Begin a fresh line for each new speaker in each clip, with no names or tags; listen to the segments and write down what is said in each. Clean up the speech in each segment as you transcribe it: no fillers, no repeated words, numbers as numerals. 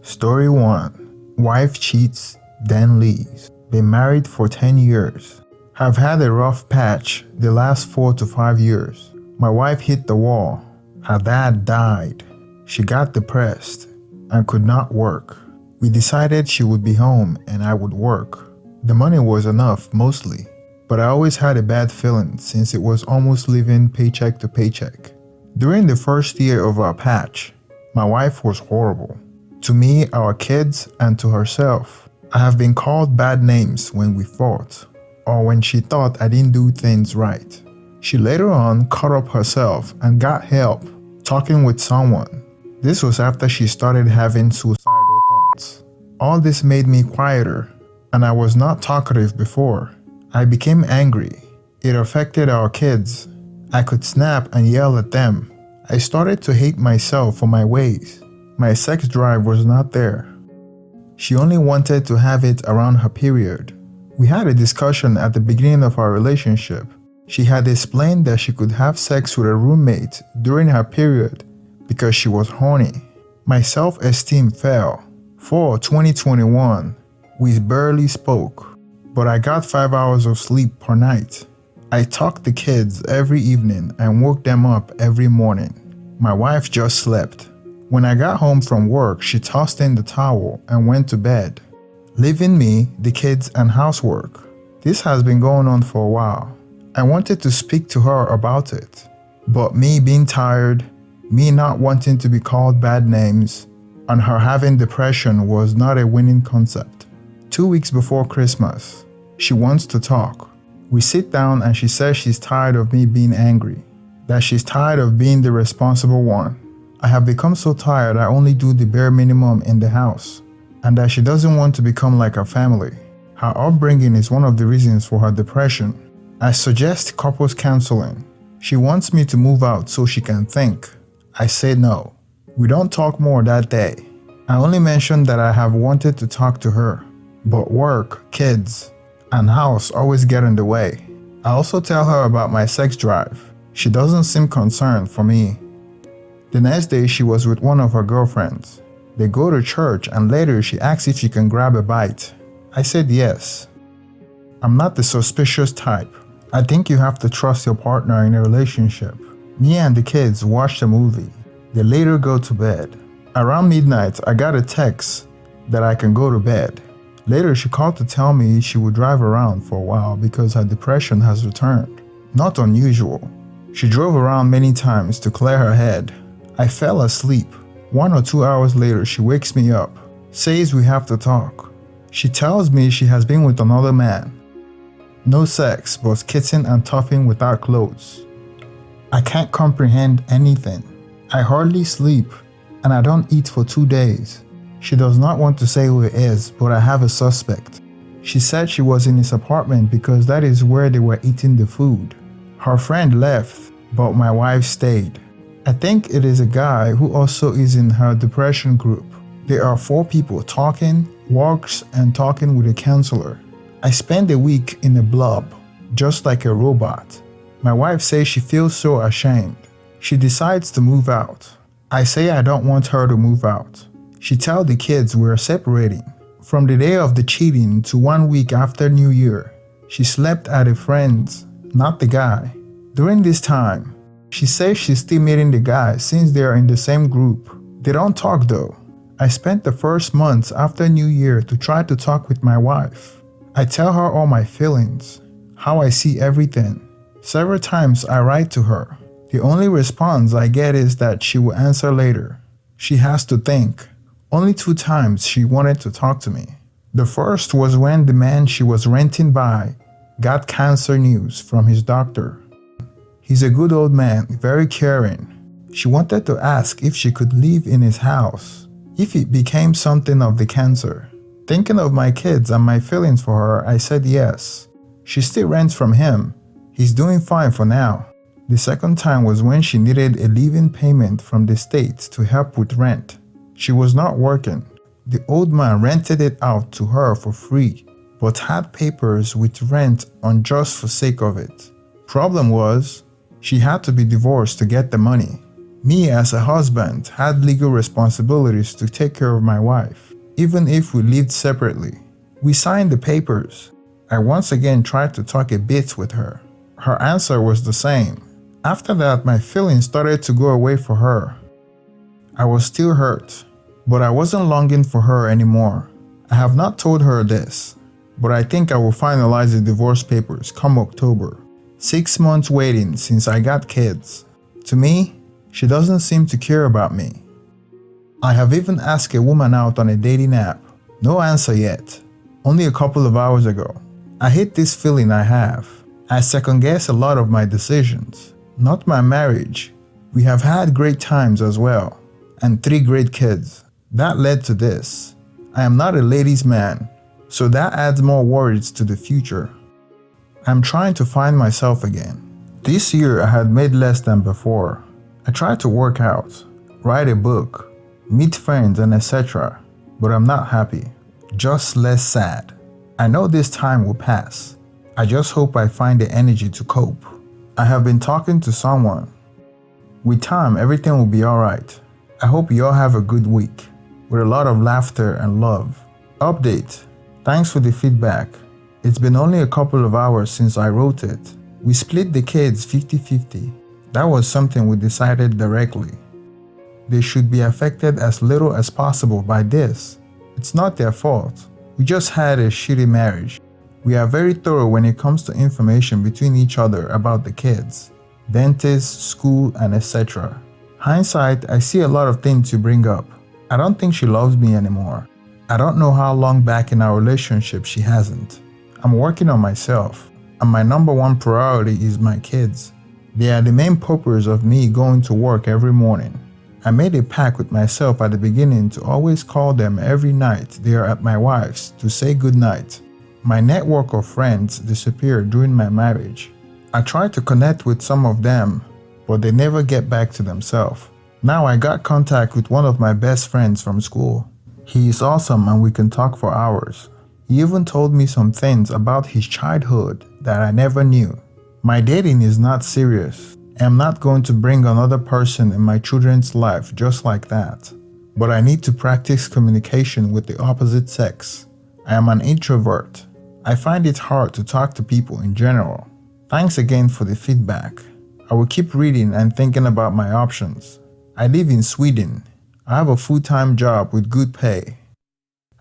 Story 1. Wife cheats, then leaves. Been married for 10 years. Have had a rough patch the last 4 to 5 years. My wife hit the wall. Her dad died. She got depressed and could not work. We decided she would be home and I would work. The money was enough mostly, but I always had a bad feeling since it was almost living paycheck to paycheck. During the first year of our patch, my wife was horrible. To me, our kids, and to herself. I have been called bad names when we fought, or when she thought I didn't do things right. She later on caught up herself and got help, talking with someone. This was after she started having suicidal thoughts. All this made me quieter, and I was not talkative before. I became angry. It affected our kids. I could snap and yell at them. I started to hate myself for my ways. My sex drive was not there. She only wanted to have it around her period. We had a discussion at the beginning of our relationship. She had explained that she could have sex with a roommate during her period because she was horny. My self-esteem fell. For 2021, we barely spoke, but I got 5 hours of sleep per night. I tucked the kids every evening and woke them up every morning. My wife just slept. When I got home from work, she tossed in the towel and went to bed, leaving me, the kids, and housework. This has been going on for a while. I wanted to speak to her about it, but me being tired, me not wanting to be called bad names, and her having depression was not a winning concept. 2 weeks before Christmas, she wants to talk. We sit down and she says she's tired of me being angry, that she's tired of being the responsible one. I have become so tired I only do the bare minimum in the house, and that she doesn't want to become like her family. Her upbringing is one of the reasons for her depression. I suggest couples counseling. She wants me to move out so she can think. I say no. We don't talk more that day. I only mentioned that I have wanted to talk to her, but work, kids, and house always get in the way. I also tell her about my sex drive. She doesn't seem concerned for me. The next day she was with one of her girlfriends. They go to church and later she asks if she can grab a bite. I said yes. I'm not the suspicious type. I think you have to trust your partner in a relationship. Me and the kids watched a movie. They later go to bed. Around midnight, I got a text that I can go to bed. Later, she called to tell me she would drive around for a while because her depression has returned. Not unusual. She drove around many times to clear her head. I fell asleep. 1 or 2 hours later, she wakes me up, says we have to talk. She tells me she has been with another man. No sex, but kissing and toughing without clothes. I can't comprehend anything. I hardly sleep, and I don't eat for 2 days. She does not want to say who it is, but I have a suspect. She said she was in his apartment because that is where they were eating the food. Her friend left, but my wife stayed. I think it is a guy who also is in her depression group. There are 4 people talking, walks, and talking with a counselor. I spend a week in a blob, just like a robot. My wife says she feels so ashamed. She decides to move out. I say I don't want her to move out. She tells the kids we're separating. From the day of the cheating to 1 week after New Year, she slept at a friend's, not the guy. During this time, she says she's still meeting the guy since they are in the same group. They don't talk though. I spent the first months after New Year to try to talk with my wife. I tell her all my feelings, how I see everything. Several times I write to her. The only response I get is that she will answer later. She has to think. Only 2 times she wanted to talk to me. The first was when the man she was renting by got cancer news from his doctor. He's a good old man, very caring. She wanted to ask if she could live in his house, if it became something of the cancer. Thinking of my kids and my feelings for her, I said yes. She still rents from him. He's doing fine for now. The second time was when she needed a living payment from the state to help with rent. She was not working. The old man rented it out to her for free, but had papers with rent on just for sake of it. Problem was, she had to be divorced to get the money. Me as a husband had legal responsibilities to take care of my wife, even if we lived separately. We signed the papers. I once again tried to talk a bit with her. Her answer was the same. After that, my feelings started to go away for her. I was still hurt, but I wasn't longing for her anymore. I have not told her this, but I think I will finalize the divorce papers come October. 6 months waiting since I got kids. To me, she doesn't seem to care about me. I have even asked a woman out on a dating app. No answer yet. Only a couple of hours ago. I hate this feeling I have. I second guess a lot of my decisions. Not my marriage. We have had great times as well. And 3 great kids. That led to this. I am not a ladies' man, so that adds more worries to the future. I'm trying to find myself again. This year I had made less than before. I tried to work out, write a book, meet friends and etc. But I'm not happy. Just less sad. I know this time will pass. I just hope I find the energy to cope. I have been talking to someone. With time, everything will be alright. I hope you all have a good week, with a lot of laughter and love. Update. Thanks for the feedback. It's been only a couple of hours since I wrote it. We split the kids 50-50. That was something we decided directly. They should be affected as little as possible by this. It's not their fault. We just had a shitty marriage. We are very thorough when it comes to information between each other about the kids, dentist, school, and etc. Hindsight, I see a lot of things to bring up. I don't think she loves me anymore. I don't know how long back in our relationship she hasn't. I'm working on myself, and my number one priority is my kids. They are the main purpose of me going to work every morning. I made a pact with myself at the beginning to always call them every night they are at my wife's to say good night. My network of friends disappeared during my marriage. I tried to connect with some of them, but they never get back to themselves. Now I got contact with one of my best friends from school. He is awesome and we can talk for hours. He even told me some things about his childhood that I never knew. My dating is not serious. I am not going to bring another person in my children's life just like that. But I need to practice communication with the opposite sex. I am an introvert. I find it hard to talk to people in general. Thanks again for the feedback. I will keep reading and thinking about my options. I live in Sweden. I have a full-time job with good pay.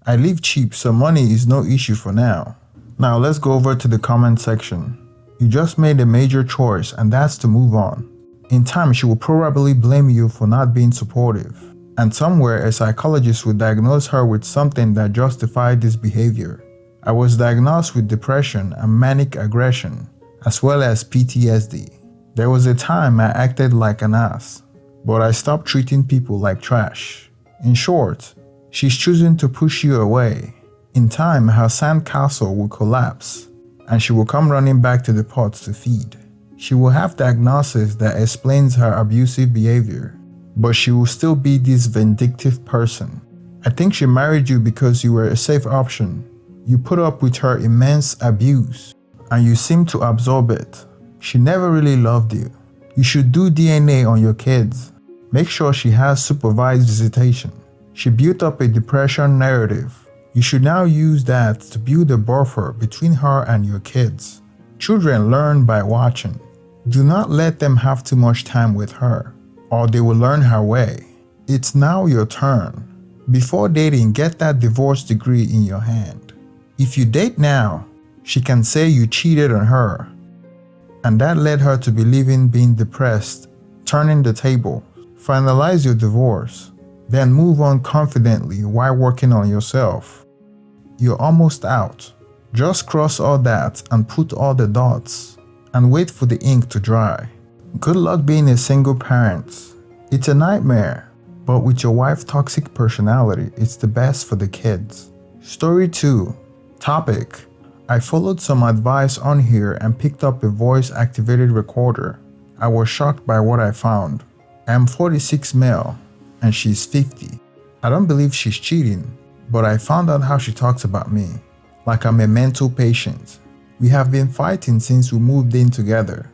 I live cheap, so money is no issue for now. Now let's go over to the comment section. You just made a major choice and that's to move on. In time, she will probably blame you for not being supportive. And somewhere, a psychologist will diagnose her with something that justified this behavior. I was diagnosed with depression and manic aggression, as well as PTSD. There was a time I acted like an ass, but I stopped treating people like trash. In short, she's choosing to push you away. In time, her sandcastle will collapse, and she will come running back to the pots to feed. She will have diagnosis that explains her abusive behavior, but she will still be this vindictive person. I think she married you because you were a safe option. You put up with her immense abuse, and you seem to absorb it. She never really loved you. You should do DNA on your kids. Make sure she has supervised visitation. She built up a depression narrative. You should now use that to build a buffer between her and your kids. Children learn by watching. Do not let them have too much time with her, or they will learn her way. It's now your turn. Before dating, get that divorce degree in your hand. If you date now, she can say you cheated on her, and that led her to believing being depressed, turning the table. Finalize your divorce, then move on confidently while working on yourself. You're almost out. Just cross all that and put all the dots, and wait for the ink to dry. Good luck being a single parent. It's a nightmare, but with your wife's toxic personality, it's the best for the kids. Story 2. Topic. I followed some advice on here and picked up a voice-activated recorder. I was shocked by what I found. I am 46 male, and she's 50. I don't believe she's cheating, but I found out how she talks about me, like I'm a mental patient. We have been fighting since we moved in together.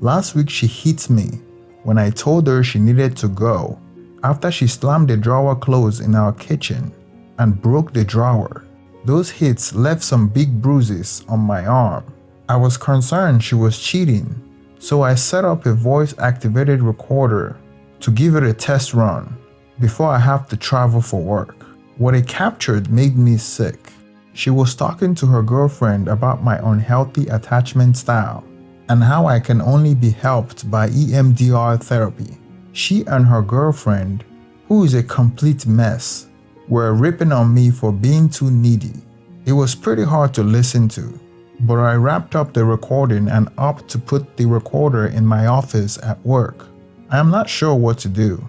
Last week she hit me, when I told her she needed to go after she slammed the drawer closed in our kitchen and broke the drawer. Those hits left some big bruises on my arm. I was concerned she was cheating, so I set up a voice-activated recorder to give it a test run before I have to travel for work. What it captured made me sick. She was talking to her girlfriend about my unhealthy attachment style and how I can only be helped by EMDR therapy. She and her girlfriend, who is a complete mess, were ripping on me for being too needy. It was pretty hard to listen to, but I wrapped up the recording and opted to put the recorder in my office at work. I am not sure what to do.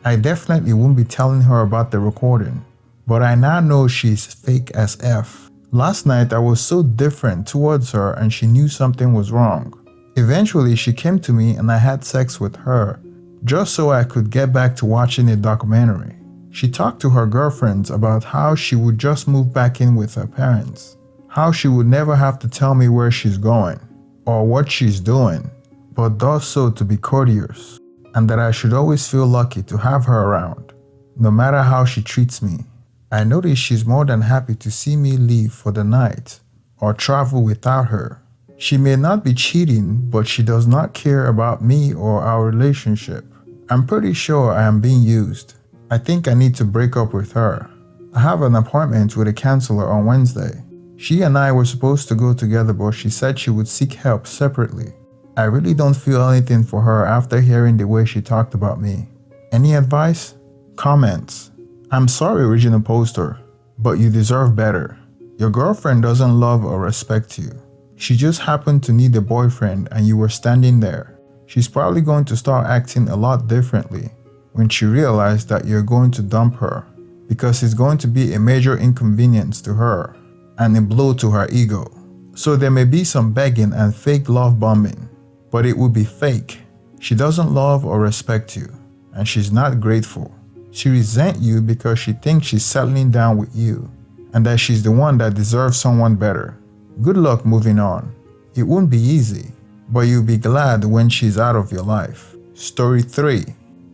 I definitely won't be telling her about the recording, but I now know she's fake as F. Last night I was so different towards her and she knew something was wrong. Eventually she came to me and I had sex with her, just so I could get back to watching a documentary. She talked to her girlfriends about how she would just move back in with her parents, how she would never have to tell me where she's going or what she's doing, but does so to be courteous, and that I should always feel lucky to have her around, no matter how she treats me. I noticed she's more than happy to see me leave for the night or travel without her. She may not be cheating, but she does not care about me or our relationship. I'm pretty sure I am being used. I think I need to break up with her. I have an appointment with a counselor on Wednesday. She and I were supposed to go together, but she said she would seek help separately. I really don't feel anything for her after hearing the way she talked about me. Any advice? Comments. I'm sorry, original poster, but you deserve better. Your girlfriend doesn't love or respect you. She just happened to need a boyfriend and you were standing there. She's probably going to start acting a lot differently when she realizes that you're going to dump her, because it's going to be a major inconvenience to her and a blow to her ego. So there may be some begging and fake love bombing, but it will be fake. She doesn't love or respect you, and she's not grateful. She resents you because she thinks she's settling down with you and that she's the one that deserves someone better. Good luck moving on. It won't be easy, but you'll be glad when she's out of your life. Story 3.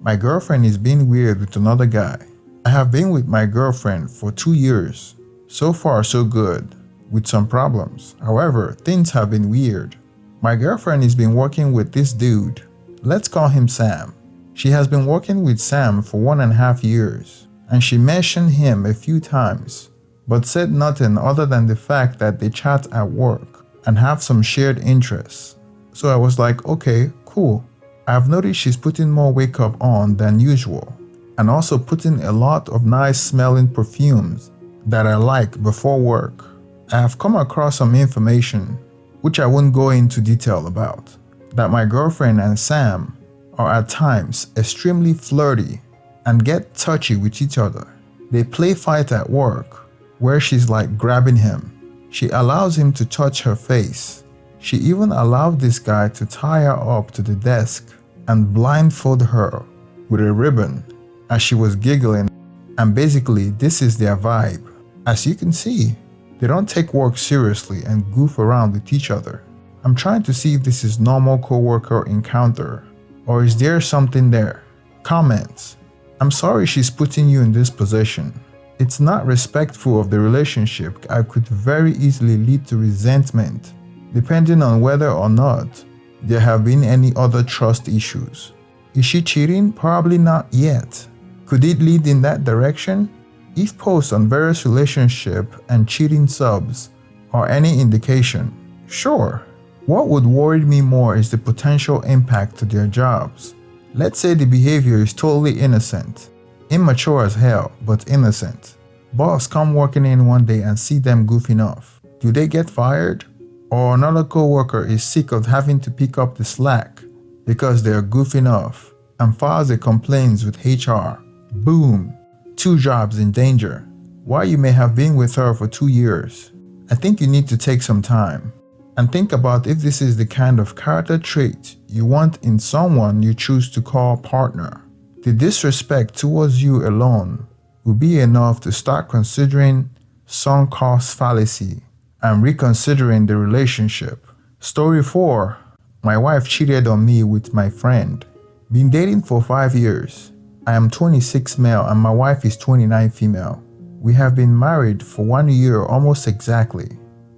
My girlfriend is being weird with another guy. I have been with my girlfriend for 2 years. So far so good, with some problems. However, things have been weird. My girlfriend has been working with this dude. Let's call him Sam. She has been working with Sam for 1.5 years, and she mentioned him a few times, but said nothing other than the fact that they chat at work and have some shared interests. So I was like, okay, cool. I've noticed she's putting more makeup on than usual, and also putting a lot of nice smelling perfumes that I like before work. I have come across some information, which I won't go into detail about, that my girlfriend and Sam are at times extremely flirty and get touchy with each other. They play fight at work, where she's like grabbing him. She allows him to touch her face. She even allowed this guy to tie her up to the desk and blindfold her with a ribbon as she was giggling, and basically this is their vibe. As you can see, they don't take work seriously and goof around with each other. I'm trying to see if this is normal coworker encounter, or is there something there? Comments. I'm sorry she's putting you in this position. It's not respectful of the relationship and could very easily lead to resentment, depending on whether or not there have been any other trust issues. Is she cheating? Probably not yet. Could it lead in that direction? If posts on various relationship and cheating subs are any indication, sure. What would worry me more is the potential impact to their jobs. Let's say the behavior is totally innocent, immature as hell, but innocent. Boss come working in one day and see them goofing off. Do they get fired? Or another coworker is sick of having to pick up the slack because they're goofing off and files a complaint with HR. Boom! 2 jobs in danger. While you may have been with her for 2 years, I think you need to take some time and think about if this is the kind of character trait you want in someone you choose to call partner. The disrespect towards you alone will be enough to start considering sunk cost fallacy and reconsidering the relationship. Story 4. My wife cheated on me with my friend. Been dating for 5 years. I am 26 male and my wife is 29 female. We have been married for 1 year almost exactly.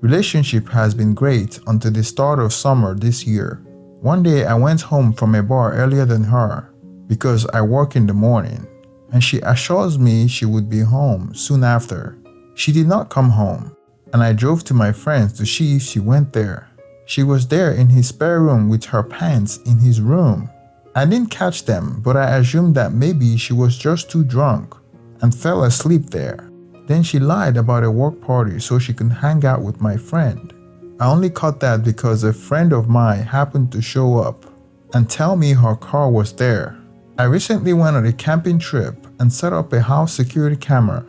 Relationship has been great until the start of summer this year. One day I went home from a bar earlier than her because I work in the morning, and she assures me she would be home soon after. She did not come home, and I drove to my friend's to see if she went there. She was there in his spare room with her pants in his room. I didn't catch them, but I assumed that maybe she was just too drunk and fell asleep there. Then she lied about a work party so she could hang out with my friend. I only caught that because a friend of mine happened to show up and tell me her car was there. I recently went on a camping trip and set up a house security camera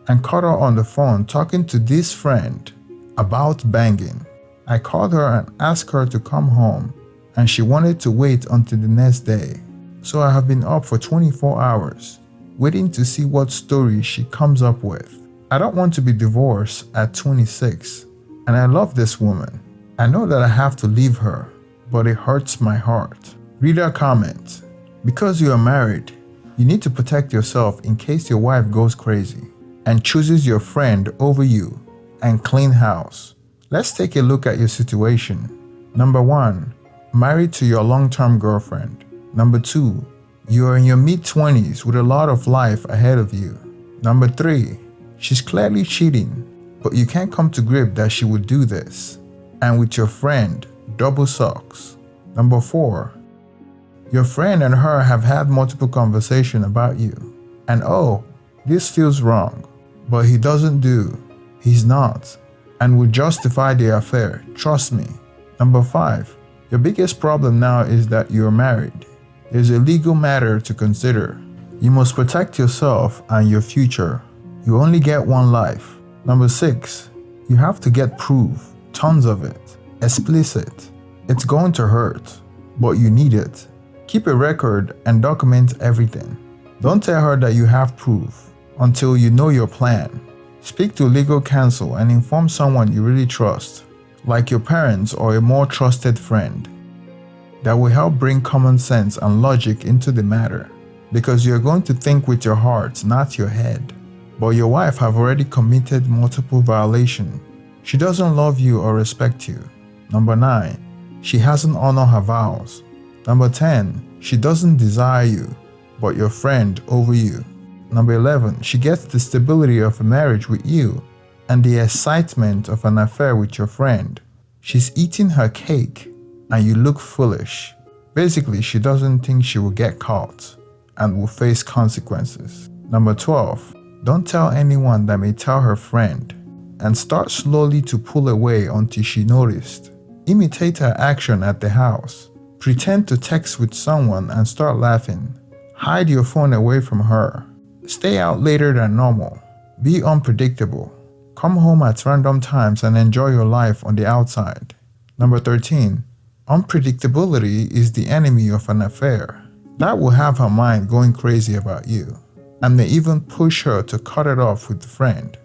and caught her on the phone talking to this friend about banging. I called her and asked her to come home, and she wanted to wait until the next day. So I have been up for 24 hours, waiting to see what story she comes up with. I don't want to be divorced at 26, and I love this woman. I know that I have to leave her, but it hurts my heart. Reader comment: because you are married, you need to protect yourself in case your wife goes crazy and chooses your friend over you and clean house. Let's take a look at your situation. Number 1, married to your long-term girlfriend. Number 2, you are in your mid-20s with a lot of life ahead of you. Number 3, she's clearly cheating, but you can't come to grip that she would do this. And with your friend, double sucks. Number 4, your friend and her have had multiple conversations about you. And oh, this feels wrong, but he doesn't do. He's not. And would justify the affair, trust me. Number 5, your biggest problem now is that you're married. There's a legal matter to consider. You must protect yourself and your future. You only get one life. Number 6, you have to get proof, tons of it, explicit. It's going to hurt, but you need it. Keep a record and document everything. Don't tell her that you have proof until you know your plan. Speak to legal counsel and inform someone you really trust, like your parents or a more trusted friend. That will help bring common sense and logic into the matter, because you're going to think with your heart, not your head. But your wife have already committed multiple violations. She doesn't love you or respect you. Number 9, she hasn't honored her vows. Number 10, she doesn't desire you, but your friend over you. Number 11, she gets the stability of a marriage with you and the excitement of an affair with your friend. She's eating her cake and you look foolish. Basically, she doesn't think she will get caught and will face consequences. Number 12, don't tell anyone that may tell her friend, and start slowly to pull away until she noticed. Imitate her action at the house. Pretend to text with someone and start laughing. Hide your phone away from her. Stay out later than normal. Be unpredictable. Come home at random times and enjoy your life on the outside. Number 13, unpredictability is the enemy of an affair. That will have her mind going crazy about you, and may even push her to cut it off with a friend.